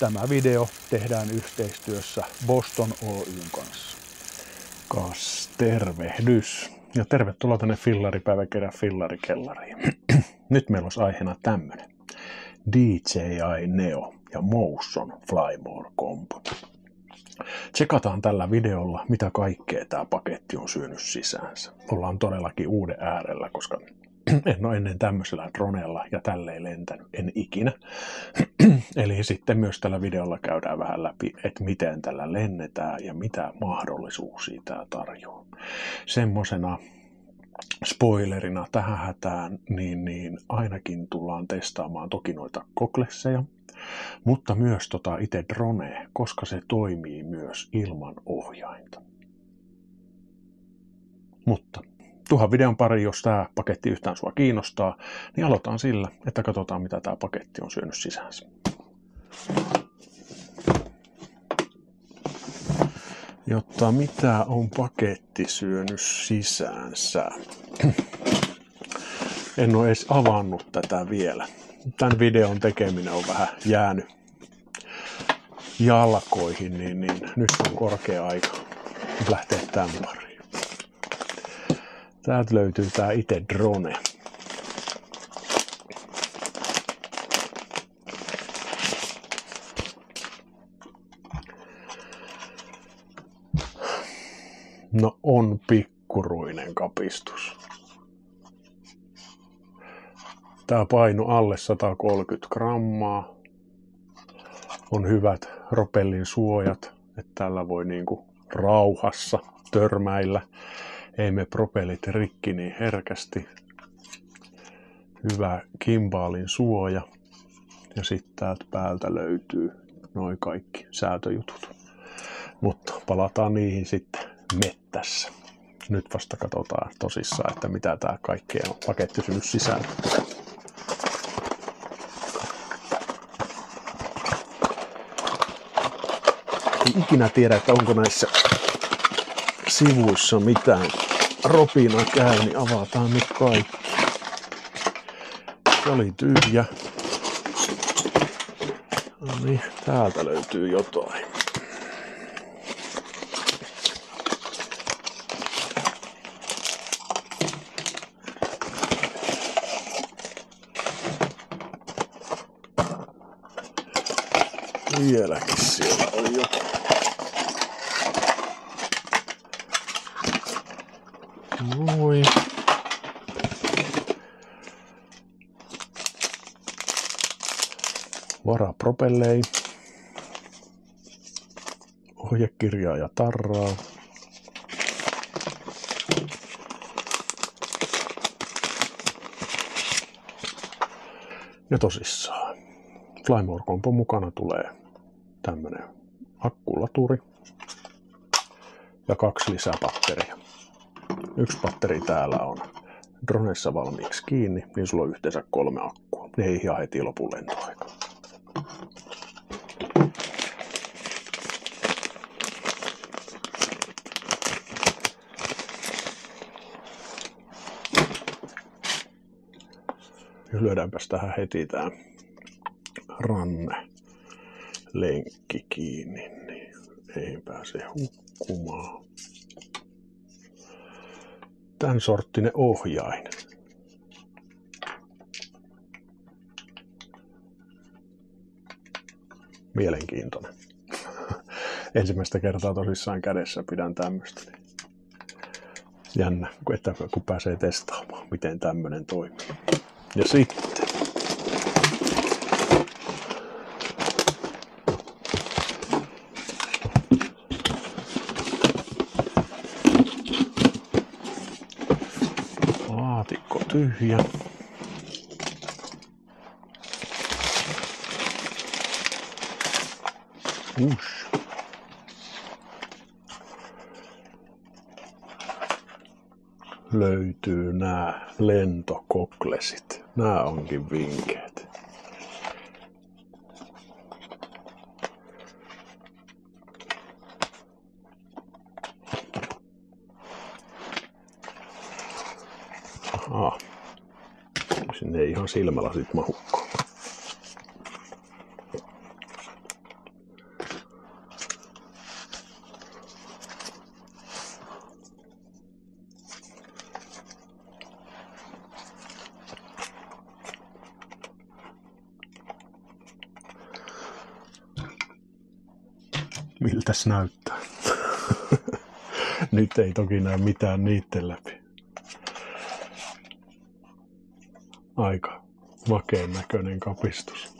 Tämä video tehdään yhteistyössä Boston Oyn kanssa. Kas tervehdys ja tervetuloa tänne Fillaripäiväkirjan Fillarikellariin. Nyt meillä olisi aiheena tämmönen. DJI Neo ja Motion Flymore Combo. Tsekataan tällä videolla, mitä kaikkea tämä paketti on syönyt sisäänsä. Ollaan todellakin uuden äärellä, koska en ole ennen tämmöisellä droneella ja tälleen lentänyt, en ikinä. Eli sitten myös tällä videolla käydään vähän läpi, että miten tällä lennetään ja mitä mahdollisuuksia tämä tarjoaa. Semmosena spoilerina tähän hätään, niin ainakin tullaan testaamaan toki noita goggleseja, mutta myös itse dronea, koska se toimii myös ilman ohjainta. Mutta tuohon videon pari, jos tämä paketti yhtään sua kiinnostaa, niin aloitetaan sillä, että katsotaan mitä tämä paketti on syönyt sisäänsä. Jotta mitä on paketti syönyt sisäänsä. En ole edes avannut tätä vielä. Tämän videon tekeminen on vähän jäänyt jalkoihin, niin nyt on korkea aika lähteä tämän pariin. Täältä löytyy tää itse drone. No on pikkuruinen kapistus. Tää paino alle 130 grammaa. On hyvät propellin suojat, että tällä voi niinku rauhassa törmäillä. Ei me propellit rikki niin herkästi. Hyvä gimbaalin suoja. Ja sitten täältä päältä löytyy noin kaikki säätöjutut. Mutta palataan niihin sitten mettässä. Nyt vasta katsotaan tosissaan, että mitä tää kaikkea on paketti syönyt sisään. En ikinä tiedä, että onko näissä sivuissa mitään ropina käy, niin avataan nyt kaikki. Se oli tyhjä. No niin, täältä löytyy jotain. Vieläkin siellä on jotain. Noin. Varapropellei. Ohjekirjaa ja tarraa. Ja tosissaan. Flymore Combo mukana tulee tämmönen akkulaturi ja 2 lisäpatteria. Yksi patteri täällä on dronessa valmiiksi kiinni, niin sulla on yhteensä 3 akkua. Ne ei ihan heti lopu lentoaika. Ja lyödäänpäs tähän heti tää ranne lenkki kiinni, niin ei pääse hukkumaan. Tän sorttinen ohjain. Mielenkiintoinen. Ensimmäistä kertaa tosissaan kädessä pidän tämmöstä. Jännä, että kun pääsee testaamaan, miten tämmönen toimii. Ja sitten laatikko tyhjä. Ush. Löytyy nää lentokoklesit. Nää onkin vinkeet. Aha. Sinne ei ihan silmälasit mahukko. miltäs näyttää. Nyt ei toki näe mitään niitten läpi. Aika makeen näköinen kapistus.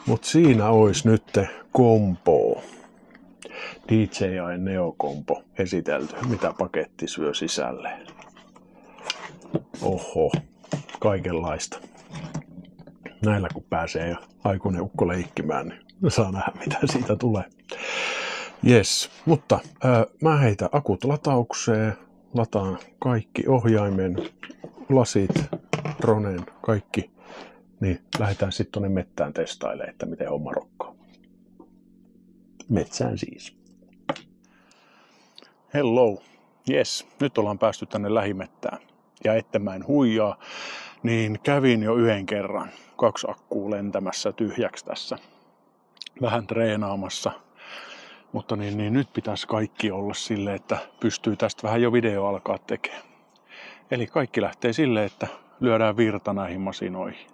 Mut siinä ois nyt kompo. DJI Neo-kompo esitelty, mitä paketti syö sisälle. Oho, kaikenlaista. Näillä kun pääsee jo aikuinen ukko leikkimään, niin saa nähdä mitä siitä tulee. Jes, mutta mä heitän akut lataukseen, lataan kaikki ohjaimen, lasit, dronen, kaikki. Niin lähdetään sitten tonne mettään testailemaan, että miten homma rokkaa. Metsään siis. Hello. Jes, nyt ollaan päästy tänne lähimettään. Ja että mä en huijaa, niin kävin jo yhden kerran 2 akkuu lentämässä tyhjäksi tässä. Vähän treenaamassa. Mutta niin nyt pitäisi kaikki olla silleen, että pystyy tästä vähän jo video alkaa tekemään. Eli kaikki lähtee silleen, että lyödään virta näihin masinoihin.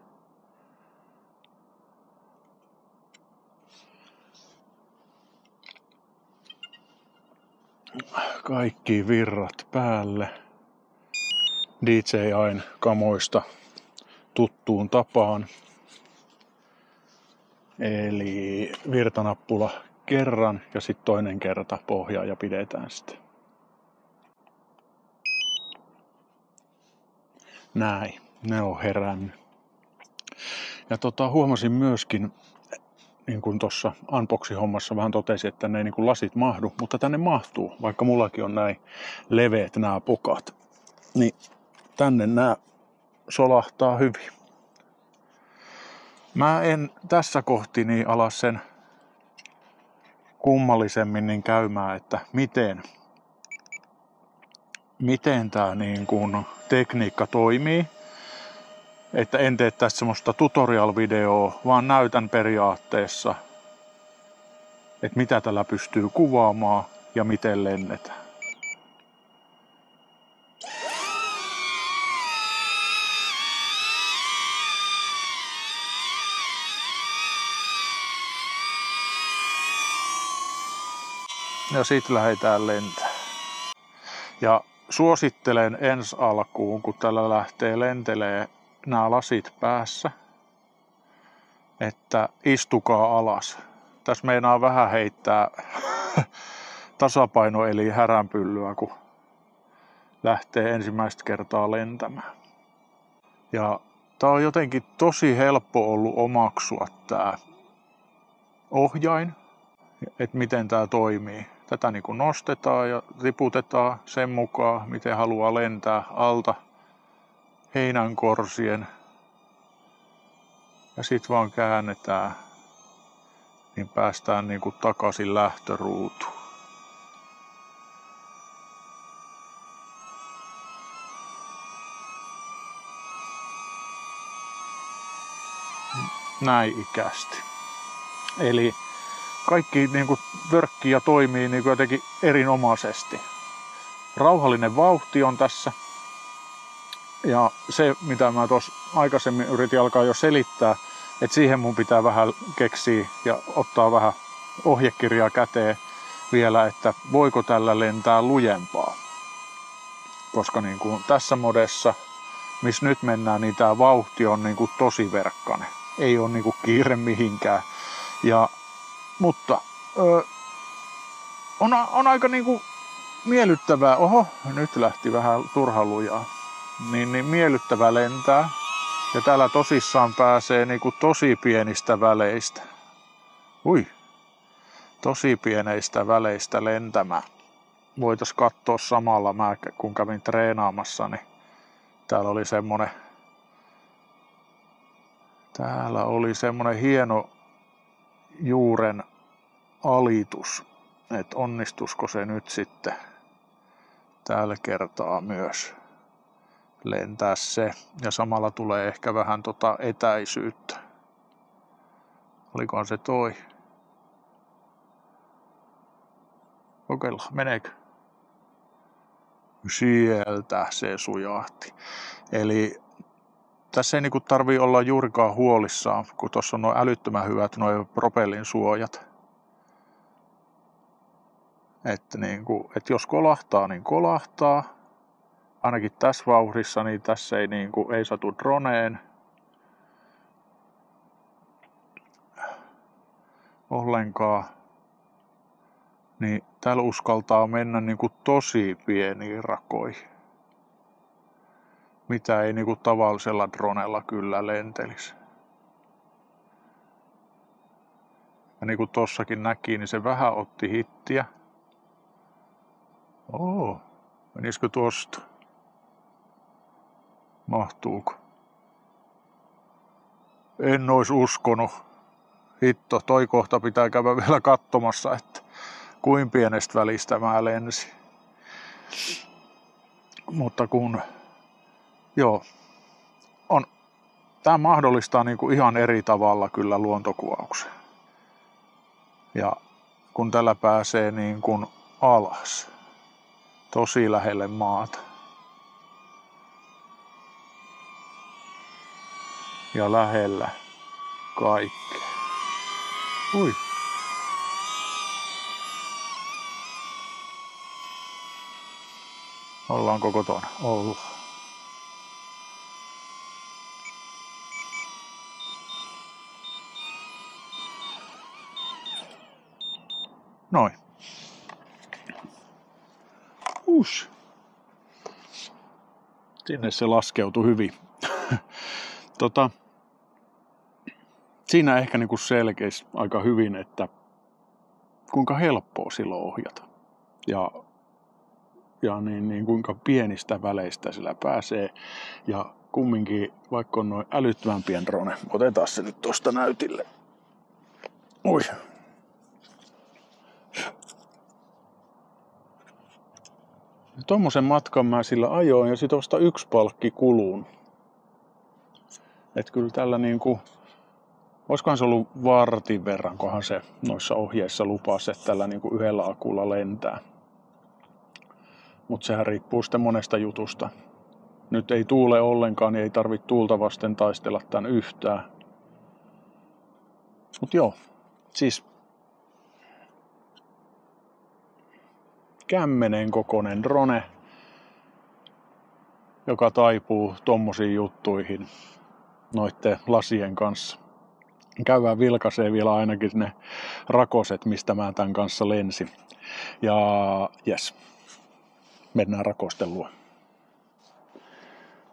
Kaikki virrat päälle. DJI:n kamoista tuttuun tapaan. Eli virtanappula kerran ja sitten toinen kerta pohjaa ja pidetään sitten. Näin, ne on herännyt. Ja huomasin myöskin, niin kuin tuossa unboxing-hommassa vähän totesin, että ne ei niin kuin lasit mahdu, mutta tänne mahtuu, vaikka mullakin on näin leveät nämä pokat. Niin tänne nämä solahtaa hyvin. Mä en tässä kohti niin ala sen kummallisemmin niin käymään, että miten tämä niin kuin tekniikka toimii. Että en tee tästä semmoista tutorial-videoa, vaan näytän periaatteessa, että mitä tällä pystyy kuvaamaan ja miten lennetään. Ja sit lähdetään lentämään. Ja suosittelen ensi alkuun, kun tällä lähtee lentelee nämä lasit päässä, että istukaa alas. Tässä meinaa vähän heittää tasapaino eli häränpyllyä, kun lähtee ensimmäistä kertaa lentämään. Ja tää on jotenkin tosi helppo ollut omaksua tää ohjain, että miten tää toimii. Tätä niin kuin nostetaan ja tiputetaan sen mukaan, miten haluaa lentää alta heinänkorsien. Ja sit vaan käännetään, niin päästään niin kuin takaisin lähtöruutuun. Näin ikästi. Eli kaikki niin kuin vörkkii ja toimii niin kuin jotenkin erinomaisesti. Rauhallinen vauhti on tässä. Ja se, mitä mä tuossa aikaisemmin yritin alkaa jo selittää, että siihen mun pitää vähän keksiä ja ottaa vähän ohjekirjaa käteen vielä, että voiko tällä lentää lujempaa. Koska niin kuin tässä modessa, missä nyt mennään, niin tää vauhti on niin kuin tosi verkkainen. Ei ole niin kuin kiire mihinkään. Mutta on aika niin kuin miellyttävää. Oho, nyt lähti vähän turha lujaa. Niin miellyttävä lentää. Ja täällä tosissaan pääsee niinku tosi pienistä väleistä. Tosi pieneistä väleistä lentämään. Voitais katsoa samalla, kun kävin treenaamassa, niin täällä oli semmonen hieno juuren alitus. Että onnistusko se nyt sitten tällä kertaa myös lentää se. Ja samalla tulee ehkä vähän etäisyyttä. Olikohan se toi? Kokeillaan, meneekö? Sieltä se sujahti. Eli Tässä ei niinku tarvii olla juurikaan huolissaan, kun tuossa on nuo älyttömän hyvät nuo propellin suojat. Että niinku, et jos kolahtaa, niin kolahtaa. Ainakin tässä vauhdissa, niin tässä ei, niinku, ei satu droneen ollenkaan. Niin täällä uskaltaa mennä niinku tosi pieniin rakoihin. Mitä ei niinku tavallisella dronella kyllä lentelisi. Ja niin kuin tossakin näki, niin se vähän otti hittiä. Menisikö tuosta? Mahtuuko? En ois uskonut. Hitto, toi kohta pitää käydä vielä katsomassa, että kuin pienestä välistä mä lensin. Mutta kun, joo, tää mahdollistaa niinku ihan eri tavalla kyllä luontokuvauksen. Ja kun tällä pääsee niin kuin alas, tosi lähelle maata. Ja lähellä kaikkea. Ui. Ollaanko kotona? Ollaan. Noin. Sinne se laskeutui hyvin. Siinä ehkä niinku selkeisi aika hyvin, että kuinka helppoa silloin ohjata. Ja niin kuinka pienistä väleistä sillä pääsee. Ja kumminkin, vaikka on noin älyttömän pien drone, otetaan se nyt tosta näytille. Oi. Tommosen matkan mä sillä ajoin ja sit vasta 1 palkki kuluun. Et kyllä tällä niinku, oiskohan se ollut vartin verran, kohan se noissa ohjeissa lupasi, että tällä niinku 1 akulla lentää. Mut sehän riippuu sitten monesta jutusta. Nyt ei tuule ollenkaan, niin ei tarvitse tuulta vasten taistella tän yhtään. Mut joo, siis kämmenen kokoinen drone, joka taipuu tommosiin juttuihin noitten lasien kanssa. Käydään vilkaisee vielä ainakin ne rakoset, mistä mä tän kanssa lensin. Ja jes, mennään rakosten luo.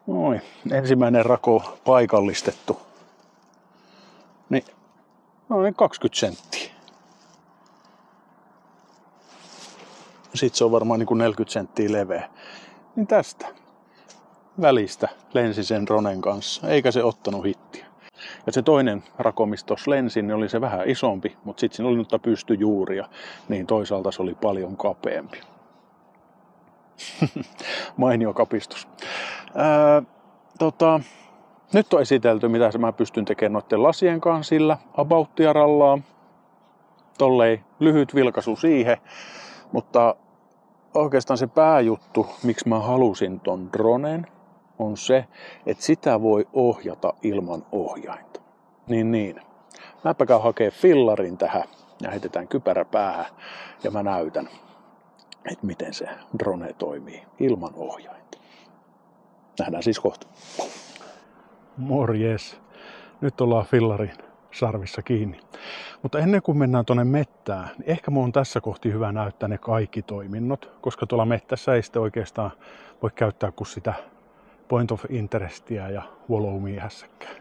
Noin, ensimmäinen rako paikallistettu. Niin, noin 20 senttiä. Sitten se on varmaan niin kuin 40 senttiä leveä. Niin tästä välistä lensi sen dronen kanssa, eikä se ottanut hittiä. Ja se toinen rako, mistä tuossa lensin, niin oli se vähän isompi, mutta sitten siinä oli noita pystyjuuria, niin toisaalta se oli paljon kapeampi. Mainio kapistus. Nyt on esitelty, mitä mä pystyn tekemään noiden lasien kanssa sillä abouttia rallaa. Tollei lyhyt vilkaisu siihen, mutta oikeastaan se pääjuttu, miksi mä halusin ton dronen, on se, että sitä voi ohjata ilman ohjainta. Niin. Mäpä käyn hakee fillarin tähän ja heitetään kypärä päähän ja mä näytän, että miten se drone toimii ilman ohjainta. Nähdään siis kohta. Morjes. Nyt ollaan fillarin sarvissa kiinni. Mutta ennen kuin mennään tuonne mettään, niin ehkä mun on tässä kohti hyvä näyttää ne kaikki toiminnot, koska tuolla mettässä ei sitten oikeastaan voi käyttää kuin sitä point of interestia ja follow me -hässäkkää.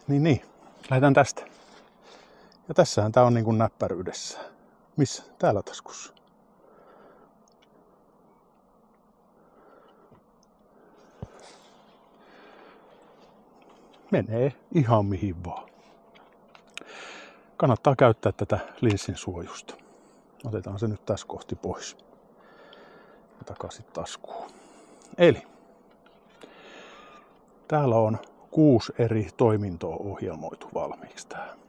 Niin, lähdetään tästä. Ja tässähän tää on niin kuin näppäryydessä. Missä? Täällä taskussa. Menee ihan mihin vaan. Kannattaa käyttää tätä linssin suojusta. Otetaan se nyt tässä kohti pois. Ja takaisin taskuun. Eli täällä on 6 eri toimintoa ohjelmoitu valmiiksi tähän.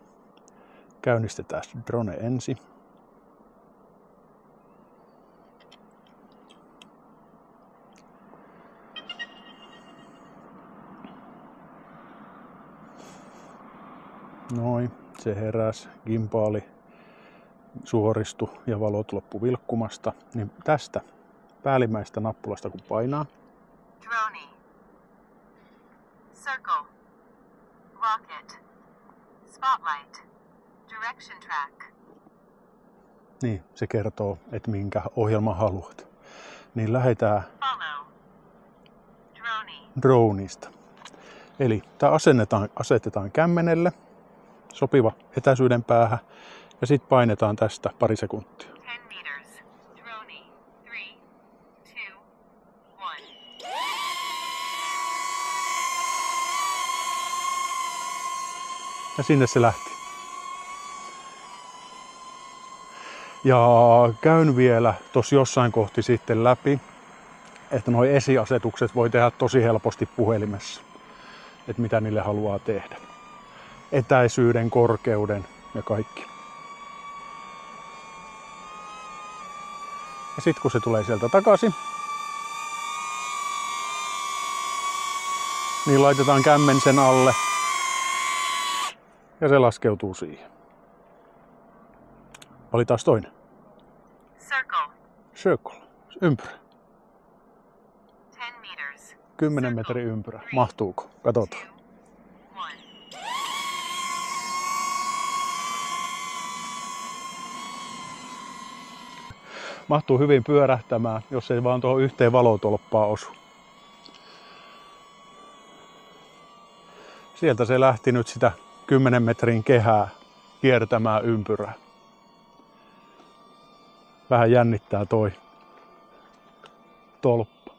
Käynnistetään drone ensin. Noin, se heräsi, gimpaali suoristui ja valot loppu vilkkumasta. Niin tästä päällimmäisestä nappulasta kun painaa. Drone. Circle. Rocket. Spotlight. Direction track. Niin, se kertoo, että minkä ohjelman haluat. Niin lähdetään Follow. Drone. droneista. Eli tämä asetetaan kämmenelle sopiva etäisyyden päähän ja sitten painetaan tästä pari sekuntia. 10 meters. Drone. 3, 2, 1. Ja sinne se lähti. Ja käyn vielä tossa jossain kohti sitten läpi, että nuo esiasetukset voi tehdä tosi helposti puhelimessa. Että mitä niille haluaa tehdä. Etäisyyden, korkeuden ja kaikki. Ja sitten kun se tulee sieltä takaisin, niin laitetaan kämmen sen alle ja se laskeutuu siihen. Valitaan toinen. Circle. Circle. Ympyrä. 10 meters. 10 metrin ympyrä. Mahtuuko? Katsotaan. 2, 1. Mahtuu hyvin pyörähtämään, jos ei vaan tuohon yhteen valotolppaan osu. Sieltä se lähti nyt sitä 10 metrin kehää kiertämään ympyrää. Vähän jännittää toi tolppa.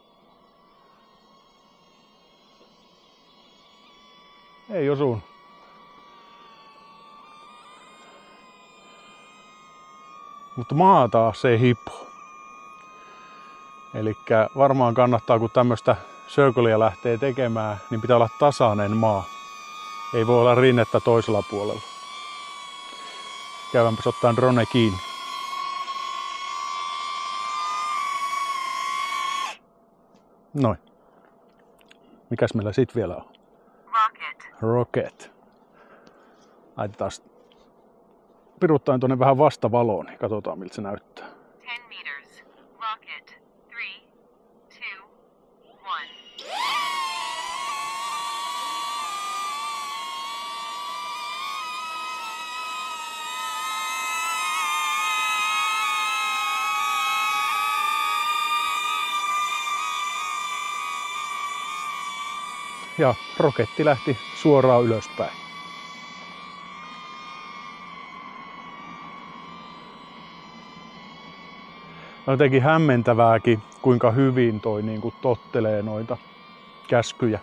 Ei osunut. Mutta maa taas ei hipo. Elikkä varmaan kannattaa, kun tämmöistä circlea lähtee tekemään, niin pitää olla tasainen maa. Ei voi olla rinnettä toisella puolella. Käydäänpäs ottaa drone kiinni. Noin. Mikäs meillä sit vielä on? Rocket. Rocket. Laitetaan piruttain tuonne vähän vastavaloon, niin katsotaan miltä se näyttää. 10 meters. Rocket. 3, 2, 1. Ja roketti lähti suoraan ylöspäin. On jotenkin hämmentävääkin, kuinka hyvin toi niin kuin tottelee noita käskyjä.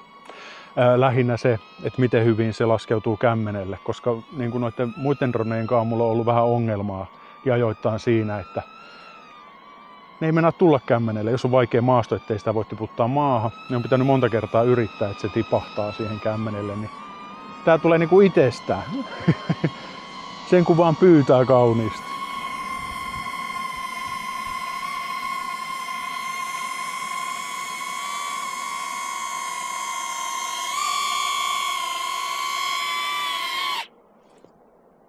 Lähinnä se, että miten hyvin se laskeutuu kämmenelle, koska niin kuin noiden muiden droneen kanssa mulla on ollut vähän ongelmaa ja ajoittain siinä, että ne ei mennä tulla kämmenelle. Jos on vaikea maasto, ettei sitä voi tiputtaa maahan, niin on pitänyt monta kertaa yrittää, että se tipahtaa siihen kämmenelle. Niin tää tulee niinku itsestään. Sen kun vaan pyytää kauniisti.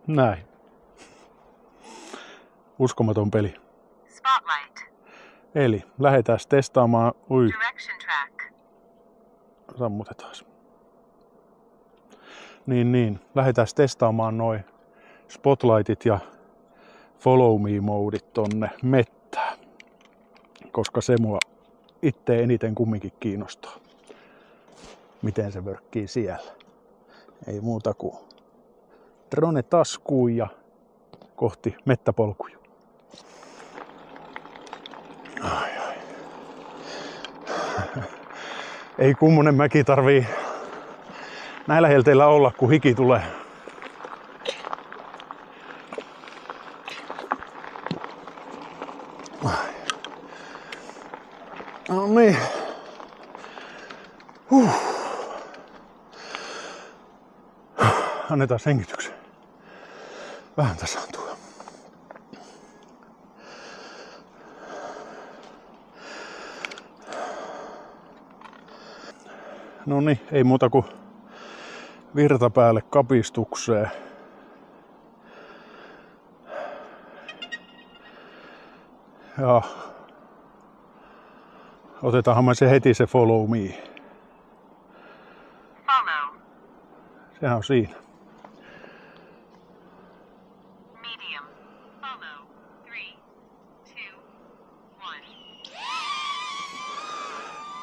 Näin. Uskomaton peli. Spotlight. Eli lähdetään testaamaan. Ui, Direction track. sammutetaan. Niin. Lähdetään testaamaan noi spotlightit ja follow me modit tonne mettään. Koska se mua itse eniten kumminkin kiinnostaa. Miten se vörkkii siellä. Ei muuta kuin drone taskuun ja kohti mettäpolkuja. Ai. Ei kummonen mäki tarvii näillä helteillä olla, kun hiki tulee. No niin. Annetaan hengityksen. Vähän tasaantua. No niin, ei muuta kuin virta päälle kapistukseen. Ja otetaanhan se heti se follow me. Follow. Sehän on siinä. Medium. Follow. 3, 2, 1.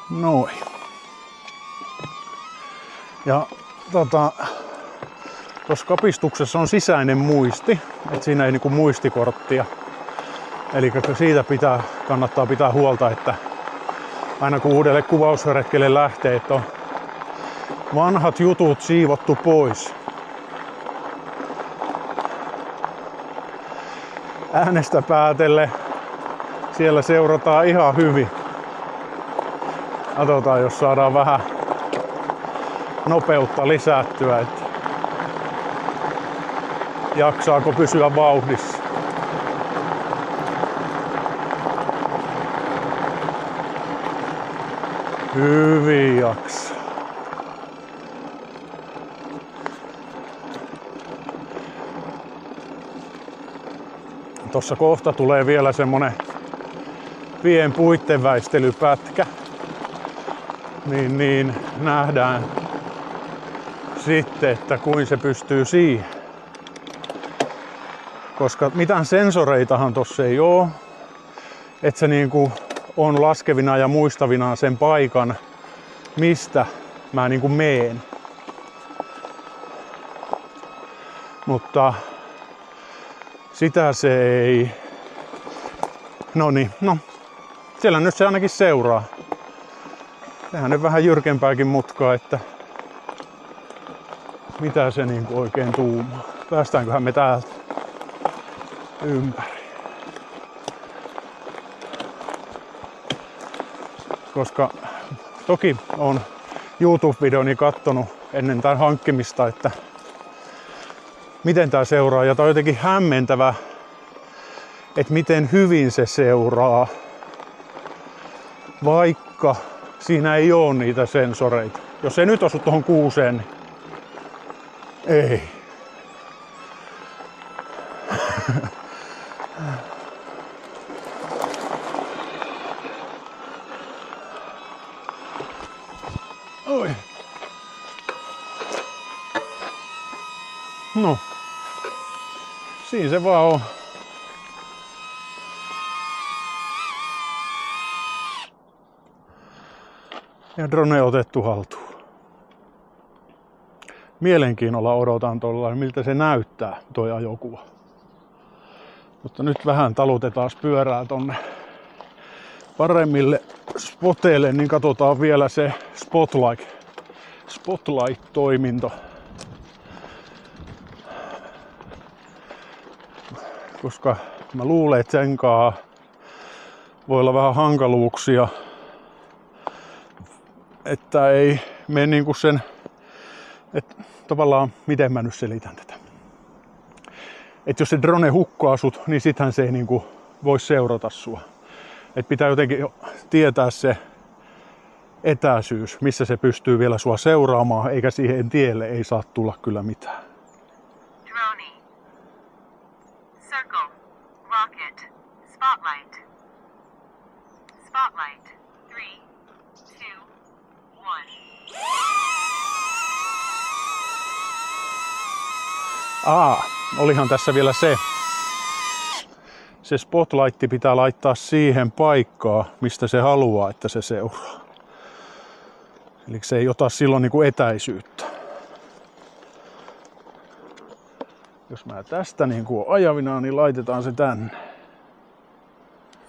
Noin. Ja tuossa kapistuksessa on sisäinen muisti, että siinä ei niinku muistikorttia. Eli siitä kannattaa pitää huolta, että aina kun uudelle kuvausretkelle lähtee, että on vanhat jutut siivottu pois. Äänestä päätelle siellä seurataan ihan hyvin. Katsotaan, jos saadaan vähän nopeutta lisättyä, että jaksaako pysyä vauhdissa. Hyvin jaksaa. Tossa kohta tulee vielä semmonen pien puittenväistelypätkä. Niin nähdään sitten, että kuin se pystyy siihen. Koska mitään sensoreitahan tossa ei oo. Että se niinku on laskevina ja muistavina sen paikan, mistä mä niinku meen. Mutta sitä se ei... No, siellä nyt se ainakin seuraa. Sehän nyt vähän jyrkempääkin mutkaa, että mitä se niinku oikein tuumaa. Päästäänköhän me täältä ympäri. Koska toki on YouTube-videoni kattonut ennen tämän hankkimista, että miten tää seuraa. Ja tää on jotenkin hämmentävä, että miten hyvin se seuraa, vaikka siinä ei oo niitä sensoreita. Jos ei nyt osu tuohon kuuseen, niin ei. Oi. No. Siinä se vaan on. Ja drone otettu haltuun. Mielenkiinnolla odotan tuolla, miltä se näyttää toi ajokuva. Mutta nyt vähän talutetaan pyörää tonne paremmille spoteille, niin katsotaan vielä se Spotlight-toiminto. Koska mä luulen, että sen kanssa voi olla vähän hankaluuksia, että ei mene niinku sen, että tavallaan miten mä nyt selitän tätä. Että jos se drone hukkaa sut, niin sittenhän se ei niinku voi seurata sua. Että pitää jotenkin tietää se etäisyys, missä se pystyy vielä sua seuraamaan, eikä siihen tielle ei saa tulla kyllä mitään. Drone. Circle. Rocket. Spotlight. Spotlight. 3, 2, 1. Olihan tässä vielä se. Se spotlight pitää laittaa siihen paikkaan, mistä se haluaa, että se seuraa. Eli se ei ota silloin niinku etäisyyttä. Jos mä tästä niinku ajavinaan, niin laitetaan se tänne.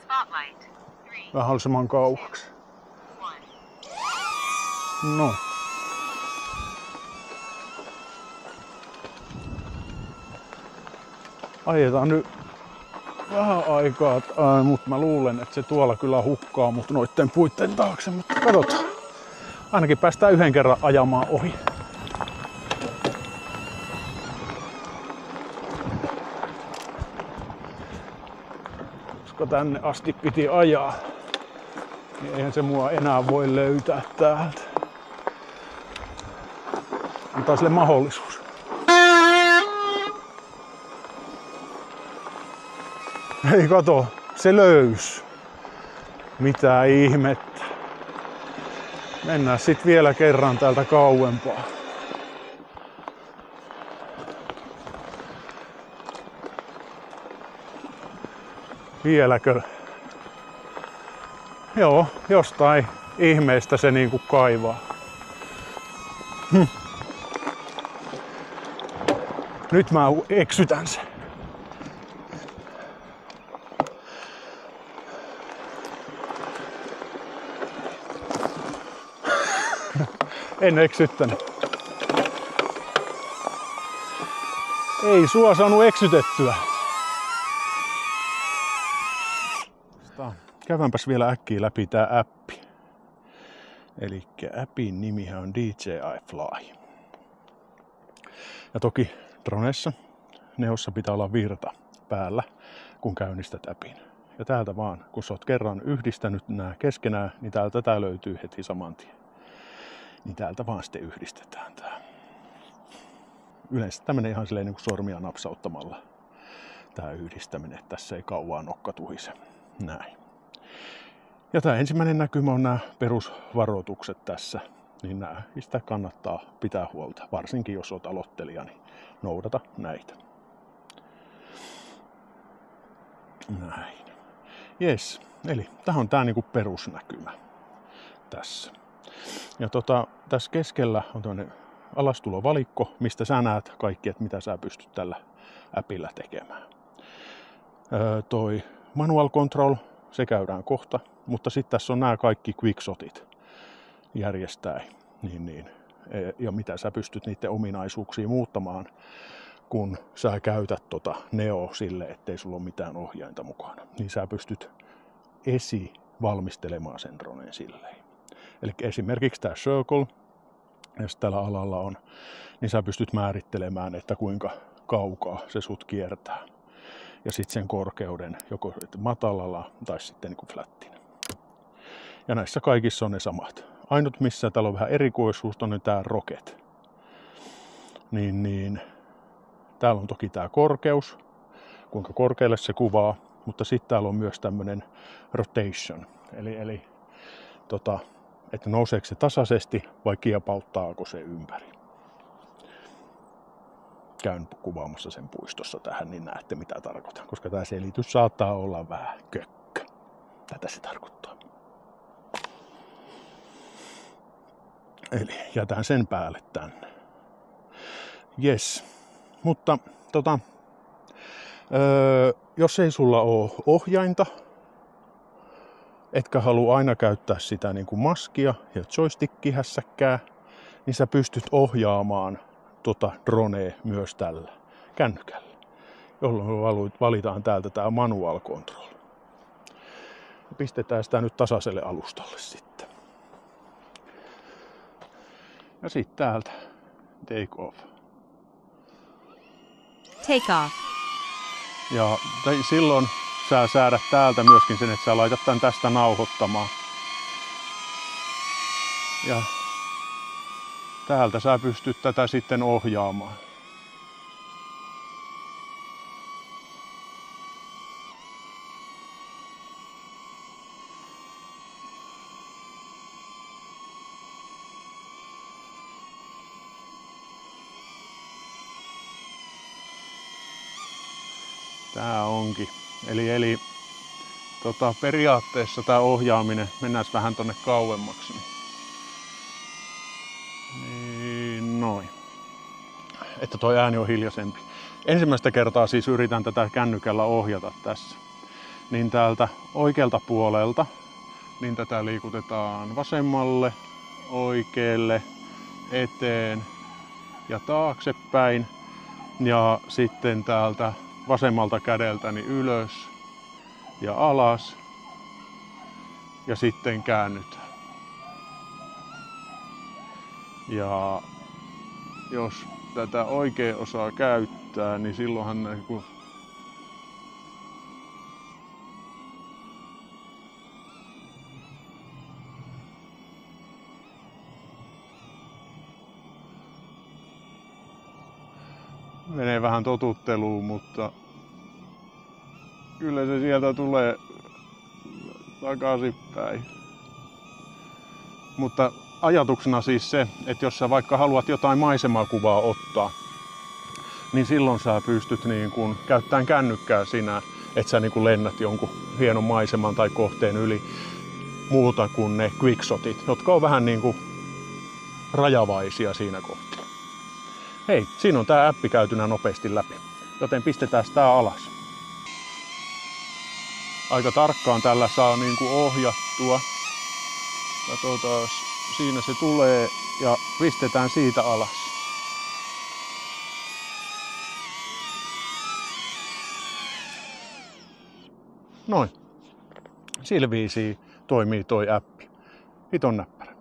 Spotlight. 3, Mahdollisimman kauaksi. 1. No. Ajetaan nyt vähän aikaa, mutta mä luulen, että se tuolla kyllä hukkaa mut noitten puitten taakse, mutta katsotaan. Ainakin päästään yhden kerran ajamaan ohi. Koska tänne asti piti ajaa, niin eihän se mua enää voi löytää täältä. Antaa sille mahdollisuus. Ei kato, se löys. Mitä ihmettä. Mennään sit vielä kerran täältä kauempaa. Vieläkö? Joo, jostain ihmeestä se niinku kaivaa. Nyt mä eksytän sen. En eksyttänyt. Ei sua saanut eksytettyä. Käydäänpäs vielä äkkiä läpi tää appi. Elikkä appin nimihän on DJI Fly. Ja toki dronessa, Neossa pitää olla virta päällä, kun käynnistät appin. Ja täältä vaan, kun sä oot kerran yhdistänyt nämä keskenään, niin täältä tää löytyy heti saman tien. Niin täältä vaan sitten yhdistetään tää. Yleensä tämä menee ihan silleen niin kuin sormia napsauttamalla tää yhdistäminen, että tässä ei kauaa nokka tuhise. Näin. Ja tämä ensimmäinen näkymä on nämä perusvaroitukset tässä, niin näistä kannattaa pitää huolta, varsinkin jos olet aloittelija, niin noudata näitä. Näin. Jes, eli tämä on tämä niinku perusnäkymä tässä. Ja tässä keskellä on tämmöinen alastulovalikko, mistä sä näet kaikki, että mitä sä pystyt tällä appilla tekemään. Toi manual control, se käydään kohta, mutta sitten tässä on nämä kaikki quickshotit järjestää, ja mitä sä pystyt niiden ominaisuuksia muuttamaan, kun sä käytät Neo sille, ettei sulla ole mitään ohjainta mukana. Niin sä pystyt valmistelemaan sen droneen silleen. Eli esimerkiksi tämä circle, jos tällä alalla on, niin sä pystyt määrittelemään, että kuinka kaukaa se sut kiertää. Ja sitten sen korkeuden joko matalalla tai sitten niin flättinä. Ja näissä kaikissa on ne samat. Ainut missä täällä on vähän erikoisuus on tämä rocket. Täällä on toki tämä korkeus, kuinka korkealle se kuvaa, mutta sitten täällä on myös tämmöinen rotation. Eli että nouseeko se tasaisesti vai kiepauttaako se ympäri. Käyn kuvaamassa sen puistossa tähän, niin näette mitä tarkoitan, koska tämä selitys saattaa olla vähän kökkö. Tätä se tarkoittaa. Eli jätän sen päälle tänne. Jes, mutta jos ei sulla ole ohjainta, etkä halua aina käyttää sitä niin kuin maskia ja joystick-hässäkkää, niin sä pystyt ohjaamaan dronea myös tällä kännykällä, jolloin valitaan täältä tämä manual control. Pistetään sitä nyt tasaiselle alustalle sitten. Ja sitten täältä take off. Take off. Ja silloin sä säädät täältä myöskin sen, että sä laitat tän tästä nauhoittamaan. Ja täältä sä pystyt tätä sitten ohjaamaan. Tää onkin. Eli periaatteessa tää ohjaaminen, mennään vähän tonne kauemmaksi. Niin noin. Että toi ääni on hiljaisempi. Ensimmäistä kertaa siis yritän tätä kännykällä ohjata tässä. Niin täältä oikealta puolelta, niin tätä liikutetaan vasemmalle, oikealle, eteen ja taaksepäin. Ja sitten täältä vasemmalta kädeltäni ylös ja alas ja sitten käännytään. Ja jos tätä oikein osaa käyttää, niin silloinhan menee vähän totutteluun, mutta kyllä se sieltä tulee takaisinpäin. Mutta ajatuksena siis se, että jos sä vaikka haluat jotain maisemakuvaa ottaa, niin silloin sä pystyt niin kun käyttämään kännykkää sinä, että sä niin kun lennät jonkun hienon maiseman tai kohteen yli muuta kuin ne quickshotit, jotka on vähän niin kuin rajavaisia siinä kohtaa. Hei, siinä on tää appi käytynä nopeasti läpi, joten pistetään tää alas. Aika tarkkaan tällä saa niin kuin ohjattua. Katsotaan, siinä se tulee ja pistetään siitä alas. Noin. Sillä viisiin toimii toi appi. Hiton näppärä.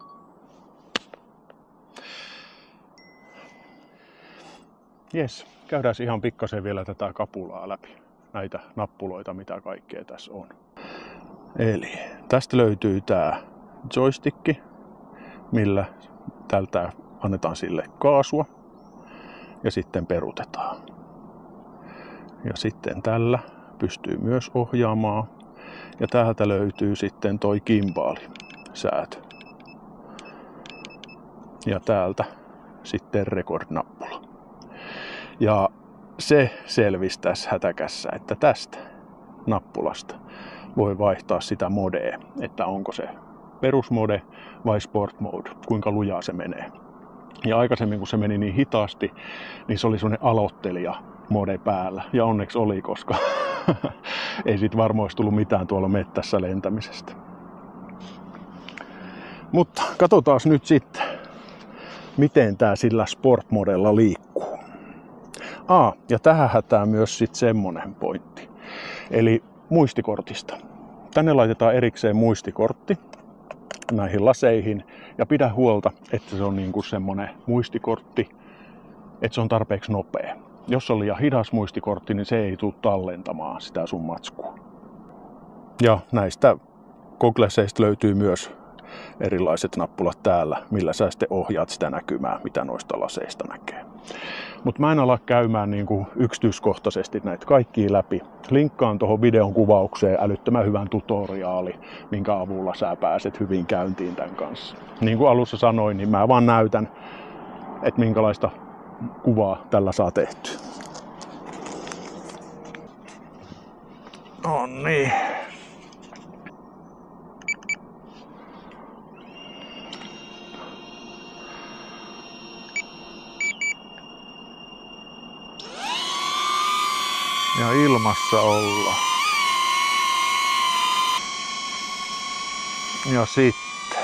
Jes, käydään ihan pikkasen vielä tätä kapulaa läpi. Näitä nappuloita, mitä kaikkea tässä on. Eli tästä löytyy tää joystick, millä tältä annetaan sille kaasua ja sitten perutetaan. Ja sitten tällä pystyy myös ohjaamaan. Ja täältä löytyy sitten toi gimbaali säätö. Ja täältä sitten record-nappula. Ja se selvisi tässä hätäkässä, että tästä nappulasta voi vaihtaa sitä modea, että onko se perusmode vai sport mode, kuinka lujaa se menee. Ja aikaisemmin kun se meni niin hitaasti, niin se oli semmoinen aloittelija mode päällä. Ja onneksi oli, koska ei sit varmaan olisi tullut mitään tuolla mettässä lentämisestä. Mutta katsotaan nyt sitten, miten tää sillä sport-modella liikkuu. Ja tähän hätään myös sit semmonen pointti. Eli muistikortista. Tänne laitetaan erikseen muistikortti näihin laseihin. Ja pidä huolta, että se on niinku semmonen muistikortti, että se on tarpeeksi nopea. Jos on liian hidas muistikortti, niin se ei tule tallentamaan sitä sun matskua. Ja näistä gogleseista löytyy myös erilaiset nappulat täällä, millä sä sitten ohjaat sitä näkymää, mitä noista laseista näkee. Mutta mä en ala käymään niinku yksityiskohtaisesti näitä kaikkia läpi. Linkkaan tuohon videon kuvaukseen älyttömän hyvän tutoriaali, minkä avulla sä pääset hyvin käyntiin tämän kanssa. Niin kuin alussa sanoin, niin mä vaan näytän, että minkälaista kuvaa tällä saa tehtyä. No niin. Ja ilmassa ollaan. Ja sitten,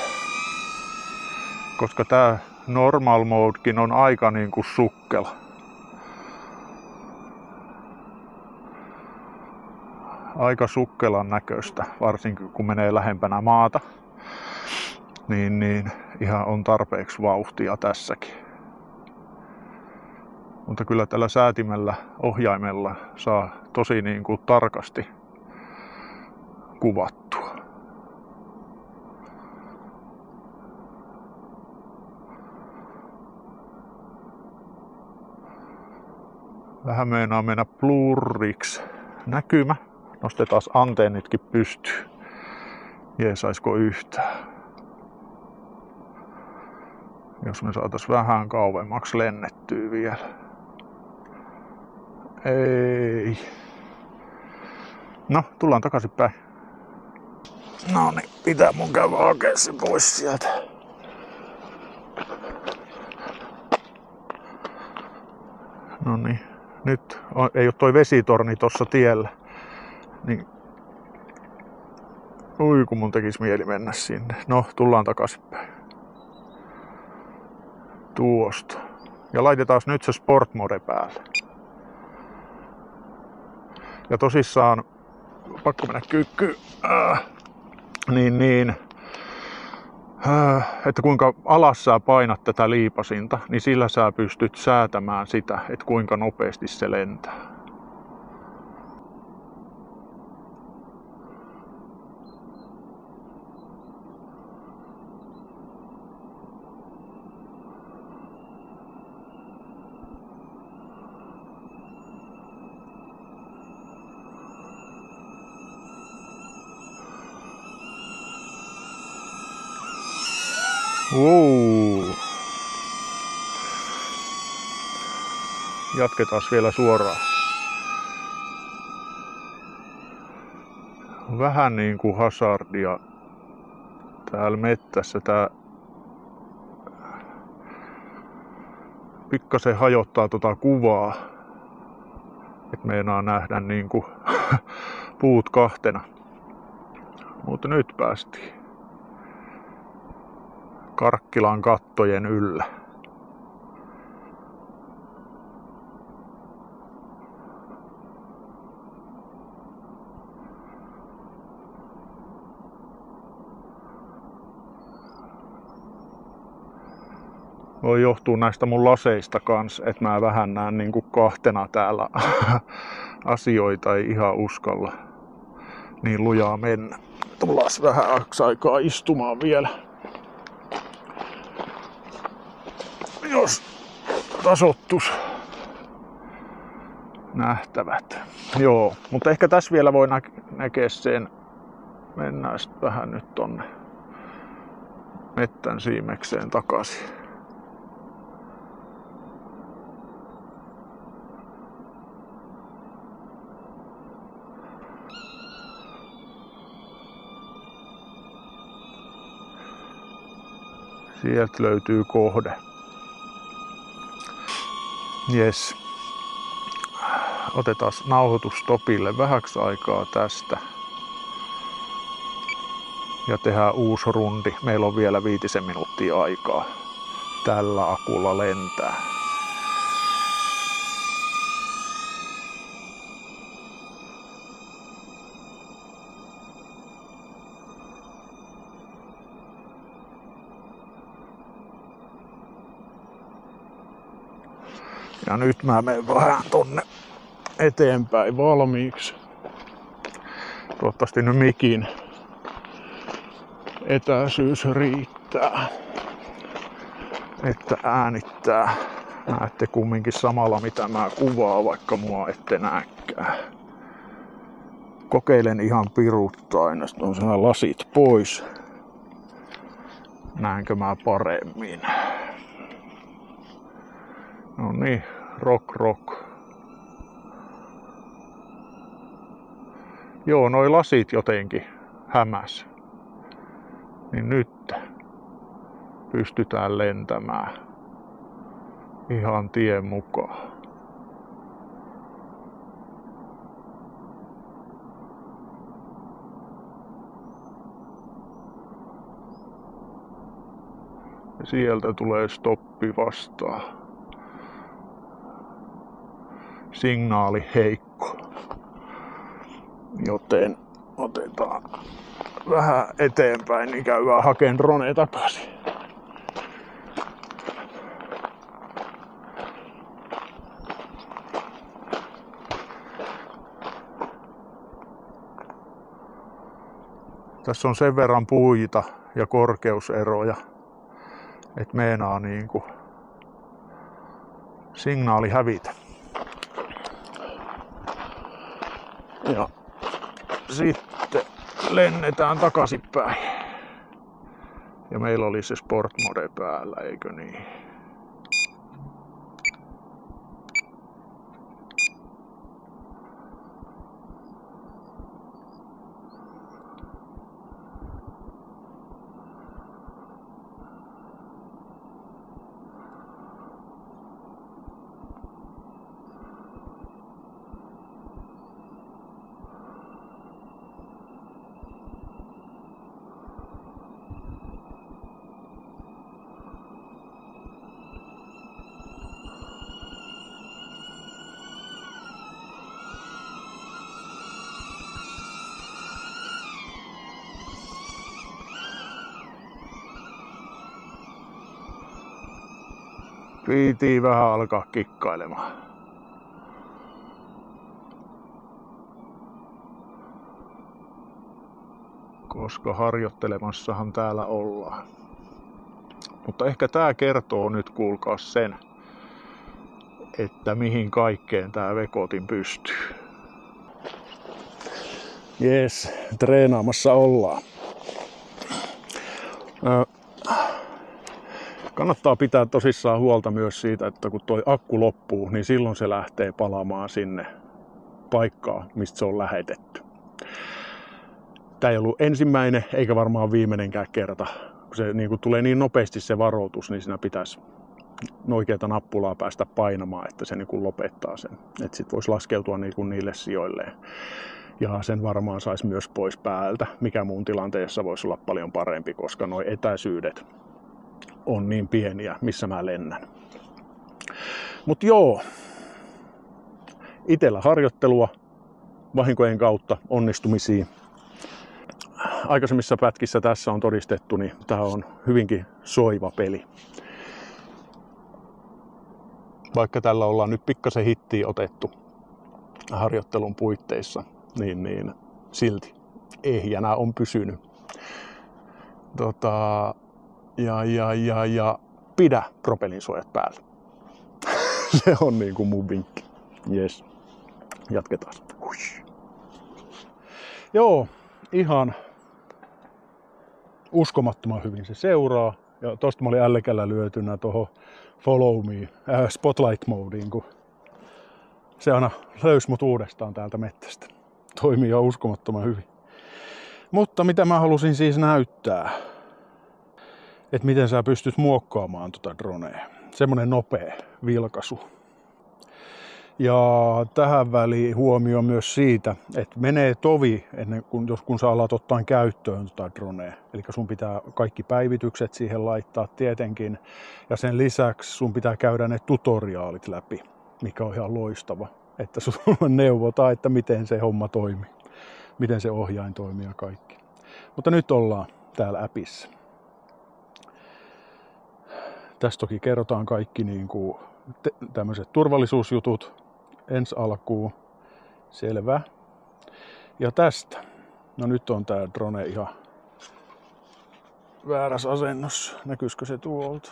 koska tää normal modekin on aika niinku sukkela. Aika sukkelan näköistä, varsinkin kun menee lähempänä maata. Niin ihan on tarpeeksi vauhtia tässäkin. Mutta kyllä tällä säätimellä, ohjaimella saa tosi niin kuin tarkasti kuvattua. Vähän meinaa mennä blurriksi näkymä. Nostetaan antennitkin pystyyn. Jeesaisiko yhtään? Jos me saatais vähän kauemmaksi lennettyä vielä. Ei. No, tullaan takaisinpäin. No niin, pitää mun käydä hakea se pois sieltä. No niin, nyt ei oo toi vesitorni tossa tiellä. Niin. Ui, kun mun tekis mieli mennä sinne. No, tullaan takaisinpäin. Tuosta. Ja laitetaan nyt se sport mode päälle. Ja tosissaan, pakko mennä kyykkyyn. Että kuinka alas sä painat tätä liipasinta, niin sillä sä pystyt säätämään sitä, että kuinka nopeasti se lentää. Wow. Jatketaan vielä suoraan. Vähän niin kuin hazardia täällä mettässä. Tää pikkasen hajottaa tota kuvaa. Et meinaa nähdä niin kuin puut kahtena. Mutta nyt päästiin Karkkilan kattojen yllä. Voi johtuu näistä mun laseista kans, että mä vähän näen niinku kahtena täällä asioita, ei ihan uskalla niin lujaa mennä. Tullaan vähän aikaa istumaan vielä. Jos tasottus nähtävät. Joo, mutta ehkä tässä vielä voi näkeä sen. Mennään sitten vähän nyt tonne mettän siimekseen takaisin. Sieltä löytyy kohde. Jes. Otetaan nauhoitus stopille vähäksi aikaa tästä. Ja tehdään uusi rundi. Meillä on vielä 5 minuuttia aikaa tällä akulla lentää. Ja nyt mä menen vähän tonne eteenpäin valmiiksi. Toivottavasti nyt mikin etäisyys riittää, että äänittää. Näette kumminkin samalla mitä mä kuvaan, vaikka mua ette näekään. Kokeilen ihan piruttaen, sitten on siellä lasit pois. Näenkö mä paremmin? No niin, rock. Joo, noi lasit jotenkin hämäs. Niin nyt pystytään lentämään ihan tien mukaan. Ja sieltä tulee stoppi vastaan. Signaali heikko. Joten otetaan vähän eteenpäin, niin käydään hakemaan drone takaisin. Tässä on sen verran puita ja korkeuseroja, että meinaa niinku signaali hävitä. Ja sitten lennetään takaisinpäin. Ja meillä oli se sport mode päällä, eikö niin? Piti vähän alkaa kikkailemaan. Koska harjoittelemassahan täällä ollaan. Mutta ehkä tää kertoo nyt, kuulkaa sen, että mihin kaikkeen tää vekotin pystyy. Jees, treenaamassa ollaan. Kannattaa pitää tosissaan huolta myös siitä, että kun toi akku loppuu, niin silloin se lähtee palaamaan sinne paikkaan, mistä se on lähetetty. Tämä ei ollut ensimmäinen eikä varmaan viimeinenkään kerta. Kun se niin kun tulee niin nopeasti se varoitus, niin siinä pitäisi oikeata nappulaa päästä painamaan, että se niin kun lopettaa sen. Että sit voisi laskeutua niin kun niille sijoilleen. Ja sen varmaan saisi myös pois päältä, mikä muun tilanteessa voisi olla paljon parempi, koska nuo etäisyydet on niin pieniä, missä mä lennän. Mut joo, itellä harjoittelua vahinkojen kautta onnistumisiin. Aikaisemmissa pätkissä tässä on todistettu, niin tää on hyvinkin soiva peli. Vaikka tällä ollaan nyt pikkasen hittiä otettu harjoittelun puitteissa, niin silti ehjänä on pysynyt. Ja pidä propellinsuojat päällä. Se on niin kuin mun vinkki. Jes. Jatketaan. Joo, ihan uskomattoman hyvin se seuraa. Ja tosta mä olin älläkällä lyötynä tuohon follow me spotlight modeen, kun se aina löysi mut uudestaan täältä mettästä. Toimii jo uskomattoman hyvin. Mutta mitä mä halusin siis näyttää, että miten sä pystyt muokkaamaan tota dronea. Semmonen nopea vilkaisu. Ja tähän väliin huomio myös siitä, että menee tovi ennen kuin, kun sä alat ottaa käyttöön tota dronea. Eli sun pitää kaikki päivitykset siihen laittaa tietenkin. Ja sen lisäksi sun pitää käydä ne tutoriaalit läpi, mikä on ihan loistava. Että sulla neuvotaan, että miten se homma toimii. Miten se ohjain toimii ja kaikki. Mutta nyt ollaan täällä appissa. Tässä toki kerrotaan kaikki niin kuin tämmöiset turvallisuusjutut ensi alkuun. Selvä. Ja tästä. No nyt on tää drone ihan väärässä asennossa. Näkyisikö se tuolta?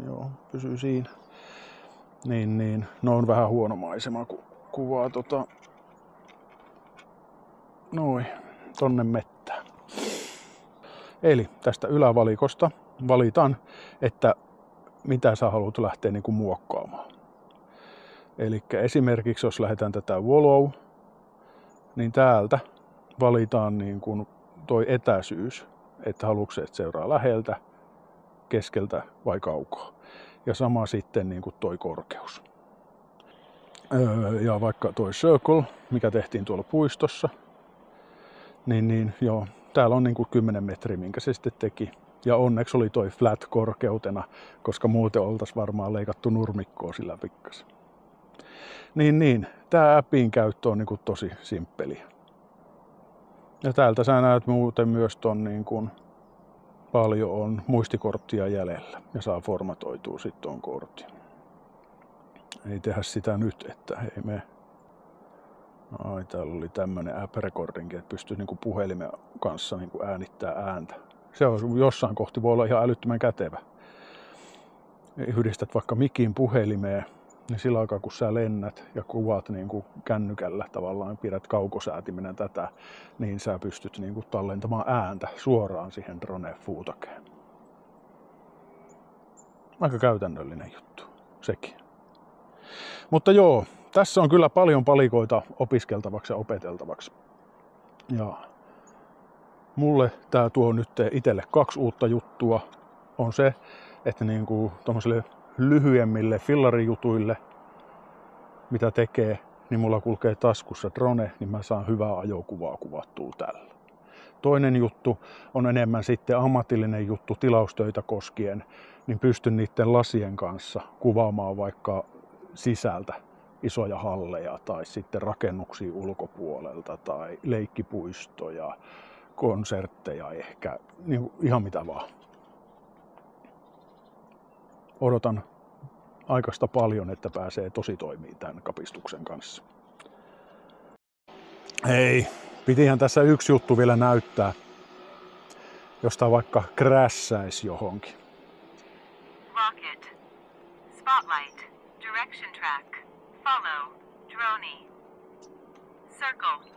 Joo, pysyy siinä. Niin. No on vähän huono maisema, kun kuvaa noin tonne mettään. Eli tästä ylävalikosta valitaan, että mitä sä haluat lähteä niin kuin muokkaamaan. Eli esimerkiksi jos lähdetään tätä follow, niin täältä valitaan niin kuin toi etäisyys, että haluatko että seuraa läheltä, keskeltä vai kaukaa. Ja sama sitten niin kuin toi korkeus. Ja vaikka toi circle, mikä tehtiin tuolla puistossa, niin joo, täällä on niin kuin 10 metriä, minkä se sitten teki. Ja onneksi oli toi flat korkeutena, koska muuten oltaisiin varmaan leikattu nurmikkoa sillä pikkasen. Niin, tää appin käyttö on niin kuin tosi simppeliä. Ja täältä sä näet muuten myös ton niin kuin paljon on muistikorttia jäljellä ja saa formatoitua sitten tuon kortin. Ei tehdä sitä nyt, että ei me. Ai, täällä oli tämmönen app recordingi, että pystyy niinku puhelimen kanssa niinku äänittää ääntä. Se on jossain kohti voi olla ihan älyttömän kätevä. Yhdistät vaikka mikin puhelimeen, niin sillä aikaa kun sä lennät ja kuvaat niinku kännykällä tavallaan, pidät kaukosäätimenen tätä, niin sä pystyt niinku tallentamaan ääntä suoraan siihen drone-fuutakeen. Aika käytännöllinen juttu, sekin. Mutta joo, tässä on kyllä paljon palikoita opiskeltavaksi ja opeteltavaksi. Ja mulle tää tuo nyt itselle 2 uutta juttua. On se, että niinku tommosille lyhyemmille fillarijutuille, mitä tekee, niin mulla kulkee taskussa drone, niin mä saan hyvää ajokuvaa kuvattua tällä. Toinen juttu on enemmän sitten ammatillinen juttu tilaustöitä koskien, niin pystyn niiden lasien kanssa kuvaamaan vaikka sisältä isoja halleja tai sitten rakennuksia ulkopuolelta tai leikkipuistoja, konsertteja ehkä, niin ihan mitä vaan. Odotan aikaista paljon, että pääsee tosi toimimaan tämän kapistuksen kanssa. Hei, pitihän tässä yksi juttu vielä näyttää, josta vaikka crashäisi johonkin. Rocket. Spotlight. Direction track. Follow. Drone. Circle.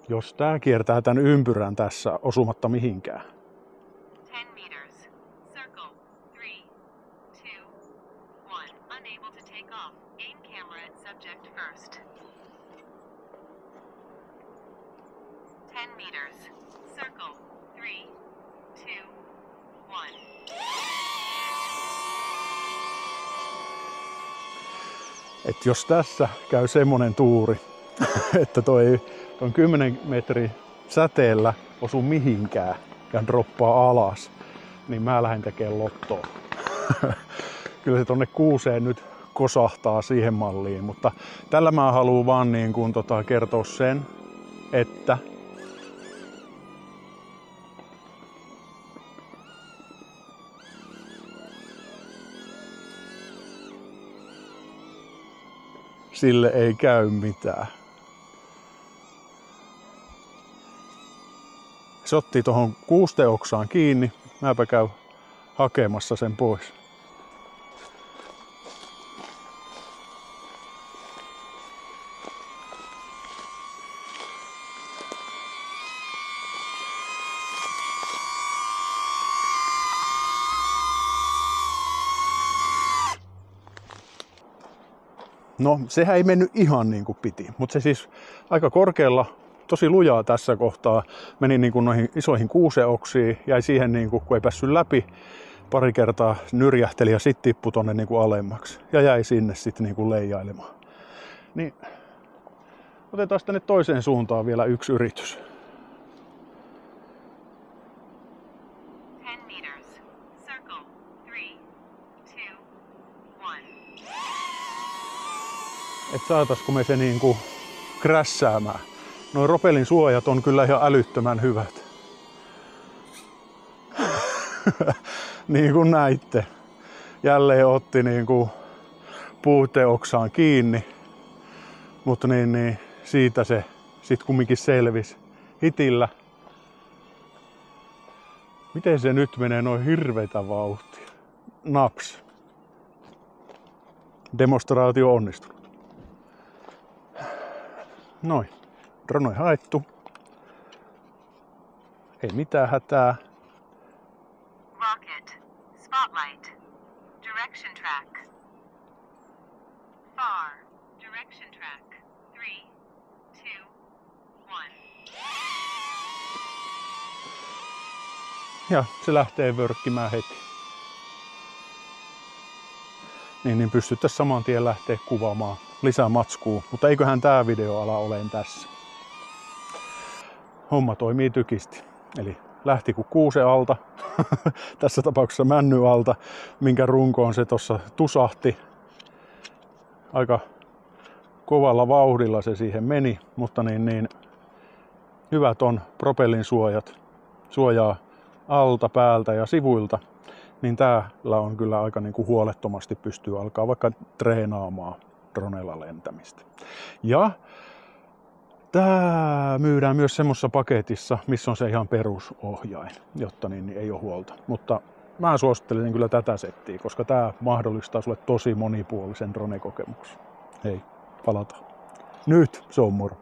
Jos tää kiertää tämän ympyrän tässä osumatta mihinkään, 10 meters. Circle. 3. it. 10 meters. Circle. 3, 2, 1. Et jos tässä käy semmonen tuuri, että toi 10 metrin säteellä osu mihinkään ja droppaa alas, niin mä lähden tekemään lottoa. Kyllä se tonne kuuseen nyt kosahtaa siihen malliin, mutta tällä mä haluan vaan niin kuin kertoa sen, että sille ei käy mitään. Se otti tuohon kuusteoksaan kiinni, mäpä käyn hakemassa sen pois. No, sehän ei mennyt ihan niin kuin piti, mutta se siis aika korkealla, tosi lujaa tässä kohtaa, meni niin kuin noihin isoihin kuuseoksiin, jäi siihen niin kuin, kun ei päässyt läpi, pari kertaa nyrjähteli ja sitten tippui tonne niin kuin alemmaksi ja jäi sinne sitten niin kuin leijailemaan. Niin, otetaan tänne toiseen suuntaan vielä yksi yritys. 10 meters. Circle. 3, 2, 1. Et saataisiko me se niinku krässäämään. Noin propellin suojat on kyllä ihan älyttömän hyvät. Niin kuin näitte. Jälleen otti niinku puuteoksaan kiinni. Mutta niin, siitä se sit kumminkin selvisi hitillä. Miten se nyt menee noin hirveitä vauhtia? Naps. Demonstraatio onnistunut. Noin. Dronoi haettu. Ei mitään hätää. Rocket. Spotlight. Direction track. Far. Direction track. 3, 2, 1. Ja se lähtee vörkkimään heti. Niin pystyttäisiin saman tien lähteä kuvaamaan lisää matskua, mutta eiköhän tää video ala oleen tässä. Homma toimii tykisti. Eli lähti kuin kuuse alta, tässä tapauksessa männy alta, minkä runkoon se tuossa tusahti. Aika kovalla vauhdilla se siihen meni, mutta niin hyvät on propellin suojat, suojaa alta, päältä ja sivuilta. Niin täällä on kyllä aika niin kuin huolettomasti pystyy alkaa vaikka treenaamaan dronella lentämistä. Ja tää myydään myös semmoisessa paketissa, missä on se ihan perusohjain, jotta niin ei ole huolta. Mutta mä suosittelisin kyllä tätä settiä, koska tää mahdollistaa sulle tosi monipuolisen drone-kokemuksen. Hei, palataan. Nyt se on moro.